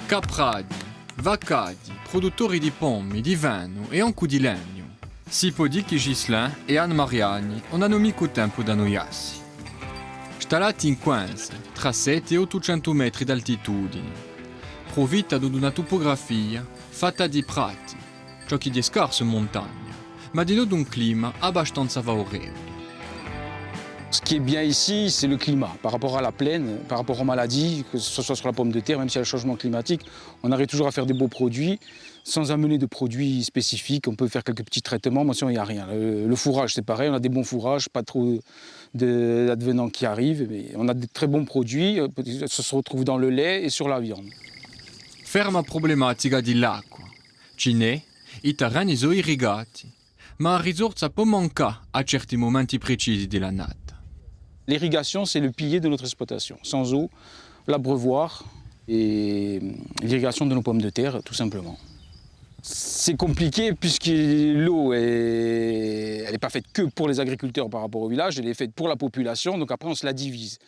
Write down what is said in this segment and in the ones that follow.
capradi, vacadi, produttori di pomme, di vino e anche di legno. Si può dire che Ghislain e Anne Mariani non hanno mica tempo da annoiarsi. Installati in quinze, tra 7 e 800 metri d'altitudine, profittano di una topografia fatta di prati, ciò che è scarso in montagna, ma di un clima abbastanza favorevole. Ce qui est bien ici, c'est le climat. Par rapport à la plaine, par rapport aux maladies, que ce soit sur la pomme de terre, même s'il y a le changement climatique, on arrive toujours à faire des beaux produits sans amener de produits spécifiques. On peut faire quelques petits traitements, mais sinon il n'y a rien. Le fourrage, c'est pareil, on a des bons fourrages, pas trop d'advenants qui arrivent. Mais on a de très bons produits, ça se retrouve dans le lait et sur la viande. Ferma problematica dell'acqua. Cinè, i terreni sono irrigati, ma la risorsa può mancare a certi momenti precisi dell'annata. L'irrigation, c'est le pilier de notre exploitation. Sans eau, l'abreuvoir et l'irrigation de nos pommes de terre, tout simplement. C'est compliqué puisque l'eau, elle n'est pas faite que pour les agriculteurs par rapport au village, elle est faite pour la population, donc après on se la divise.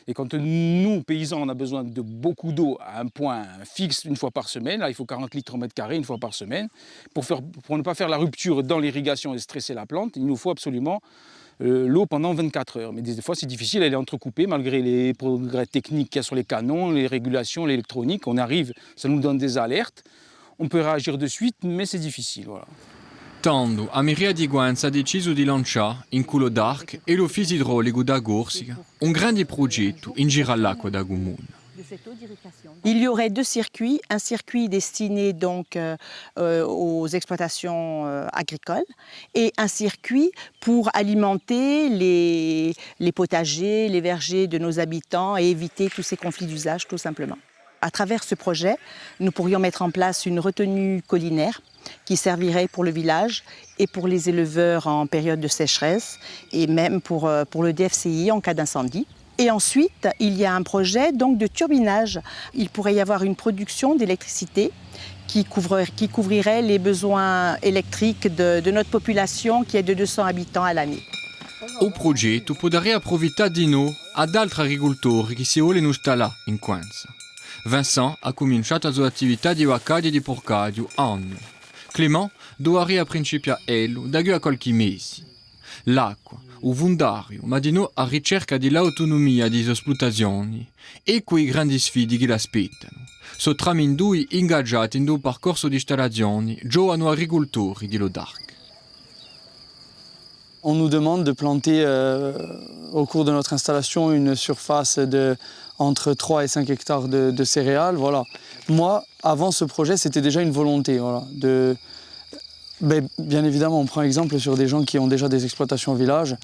Et quand nous, paysans, on a besoin de beaucoup d'eau à un point fixe une fois par semaine, là il faut 40 litres au mètre carré une fois par semaine, pour ne pas faire la rupture dans l'irrigation et stresser la plante, il nous faut absolument l'eau pendant 24 heures. Mais des fois c'est difficile, elle est entrecoupée malgré les progrès techniques qu'il y a sur les canons, les régulations, l'électronique, on arrive, ça nous donne des alertes, on peut réagir de suite, mais c'est difficile, voilà. Tanto, a Miria di Guenza ha deciso di lanciare, in culo d'Arc e l'Ufficio Idrolico da Corsica, un grande progetto in giro all'acqua da Comune. Il y aurait deux circuits, un circuit destiné donc aux exploitations agricoles et un circuit pour alimenter les potagers, les vergers de nos habitants et éviter tous ces conflits d'usage tout simplement. À travers ce projet, nous pourrions mettre en place une retenue collinaire qui servirait pour le village et pour les éleveurs en période de sécheresse et même pour le DFCI en cas d'incendie. Et ensuite, il y a un projet donc, de turbinage. Il pourrait y avoir une production d'électricité qui couvrirait les besoins électriques de notre population qui est de 200 habitants à l'année. O progetto può dare approfittare di noi ad altri agricoltori che si vogliono installare in Quenza. Vincent ha cominciato la sua attività di vaccadio e di porcadio anno. Clément doveva principiare ello da qui a qualche mese. L'acqua, il vundario, ma di noi a ricerca dell'autonomia di esplotazioni e quei grandi sfide che l'aspettano. Sono tramindui ingaggiati in un percorso di installazioni giovani agricoltori di Lodarc. On nous demande de planter au cours de notre installation une surface de entre 3 et 5 hectares de céréales. Voilà. Moi, avant ce projet, c'était déjà une volonté. Voilà, bien évidemment, on prend exemple sur des gens qui ont déjà des exploitations au village.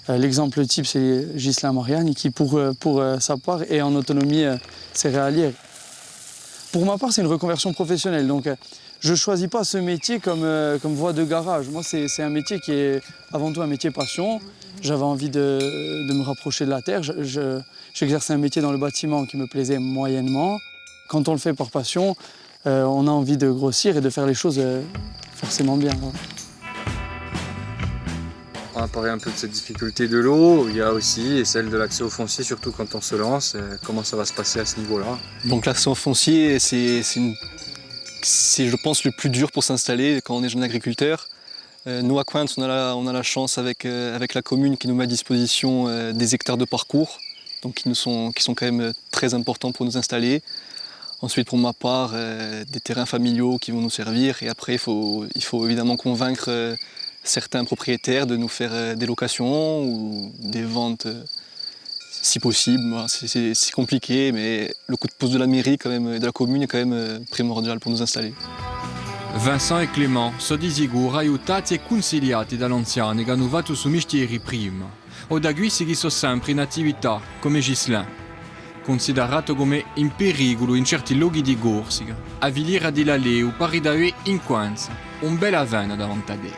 L'exemple type, c'est Ghislain Mariani, qui pour sa part est en autonomie céréalière. Pour ma part, c'est une reconversion professionnelle. Donc, je ne choisis pas ce métier comme voie de garage. Moi, c'est un métier qui est avant tout un métier passion. J'avais envie de me rapprocher de la terre. J'exerçais un métier dans le bâtiment qui me plaisait moyennement. Quand on le fait par passion, on a envie de grossir et de faire les choses forcément bien. Voilà. On a parlé un peu de cette difficulté de l'eau, il y a aussi celle de l'accès au foncier, surtout quand on se lance. Comment ça va se passer à ce niveau-là? Donc l'accès au foncier, c'est je pense le plus dur pour s'installer quand on est jeune agriculteur. Nous à Cointe, on a la chance avec la commune qui nous met à disposition des hectares de parcours, donc qui sont quand même très importants pour nous installer. Ensuite, pour ma part, des terrains familiaux qui vont nous servir. Et après, il faut évidemment convaincre certains propriétaires de nous faire des locations ou des ventes si possible. Voilà, c'est compliqué, mais le coup de pouce de la mairie quand même, de la commune est quand même primordial pour nous installer. Vincent e Clément sono di sicuro aiutati e consigliati dall'anziano che hanno fatto su mestieri prima, o da guisi che sono sempre in attività, come Ghislain, considerato come in pericolo in certi luoghi di Corsica, a Viliera di Laleu, Paridavie in Quenza, un bel avena davanti a lui.